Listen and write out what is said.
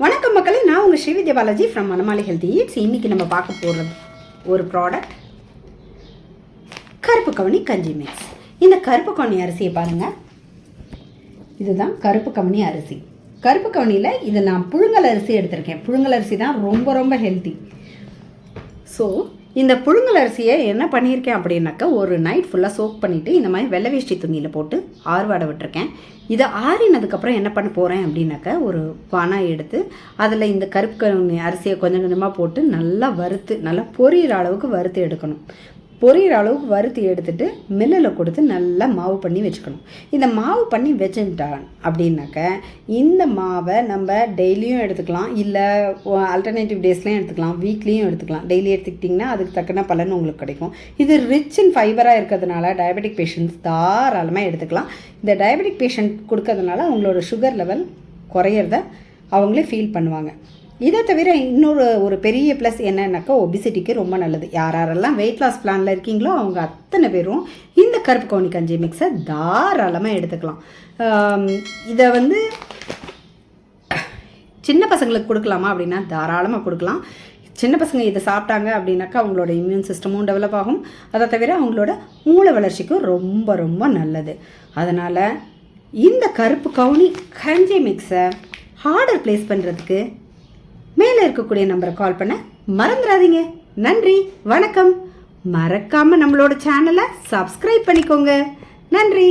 வணக்கம் மக்களே, நான் உங்கள் Srividya Balaji from Manamali health eats. இன்றைக்கி நம்ம பார்க்க போகிறது ஒரு ப்ராடக்ட், கருப்பு கவனி கஞ்சி மிக்ஸ். இந்த கருப்பு கவனி அரிசியை பாருங்கள், இதுதான் கருப்பு கவனி அரிசி. கருப்பு கவனியில் இது நான் புழுங்கல் அரிசி எடுத்திருக்கேன். புழுங்கல் அரிசி தான் ரொம்ப ரொம்ப ஹெல்த்தி. ஸோ இந்த புழுங்கல் அரிசியை என்ன பண்ணியிருக்கேன் அப்படின்னாக்கா, ஒரு நைட் ஃபுல்லாக சோக் பண்ணிவிட்டு இந்த மாதிரி வெள்ளை வேஷ்டி துணியில் போட்டு ஆறுவாட விட்டுருக்கேன். இதை ஆறினதுக்கப்புறம் என்ன பண்ண போகிறேன் அப்படின்னாக்கா, ஒரு பானை எடுத்து அதில் இந்த கருப்பு அரிசியை கொஞ்சம் கொஞ்சமாக போட்டு நல்லா வறுத்து, நல்லா பொரியிற அளவுக்கு வறுத்து எடுக்கணும். பொரியிற அளவுக்கு வறுத்து எடுத்துகிட்டு மில்லில் கொடுத்து நல்லா மாவு பண்ணி வச்சுக்கணும். இந்த மாவு பண்ணி வச்சுட்டான் அப்படின்னாக்க, இந்த மாவை நம்ம டெய்லியும் எடுத்துக்கலாம், இல்லை ஆல்டர்னேட்டிவ் டேஸ்லையும் எடுத்துக்கலாம், வீக்லியும் எடுத்துக்கலாம். டெய்லி எடுத்துக்கிட்டிங்கன்னா அதுக்கு தக்கன பலன் உங்களுக்கு கிடைக்கும். இது ரிச் இன் ஃபைபராக இருக்கிறதுனால டயபெட்டிக் பேஷண்ட்ஸ் தாராளமாக எடுத்துக்கலாம். இந்த டயபெட்டிக் பேஷண்ட் கொடுக்கறதுனால அவங்களோட சுகர் லெவல் குறையிறத அவங்களே ஃபீல் பண்ணுவாங்க. இதை தவிர ஒரு பெரிய ப்ளஸ் என்னன்னாக்கா, ஒபிசிட்டிக்கு ரொம்ப நல்லது. யாரெல்லாம் வெயிட் லாஸ் பிளானில் இருக்கீங்களோ அவங்க அத்தனை பேரும் இந்த கருப்பு கவனி கஞ்சி மிக்ஸை தாராளமாக எடுத்துக்கலாம். இதை சின்ன பசங்களுக்கு கொடுக்கலாமா அப்படின்னா தாராளமாக கொடுக்கலாம். சின்ன பசங்க இதை சாப்பிட்டாங்க அப்படின்னாக்கா அவங்களோட இம்யூன் சிஸ்டமும் டெவலப் ஆகும். அதை தவிர அவங்களோட மூளை வளர்ச்சிக்கும் ரொம்ப ரொம்ப நல்லது. அதனால் இந்த கருப்பு கவனி கஞ்சி மிக்ஸை ஆர்டர் ப்ளேஸ் பண்ணுறதுக்கு மேலே இருக்கக்கூடிய நம்பரை கால் பண்ண மறந்துடாதீங்க. நன்றி, வணக்கம். மறக்காமல் நம்மளோட சேனலை சப்ஸ்கிரைப் பண்ணிக்கோங்க. நன்றி.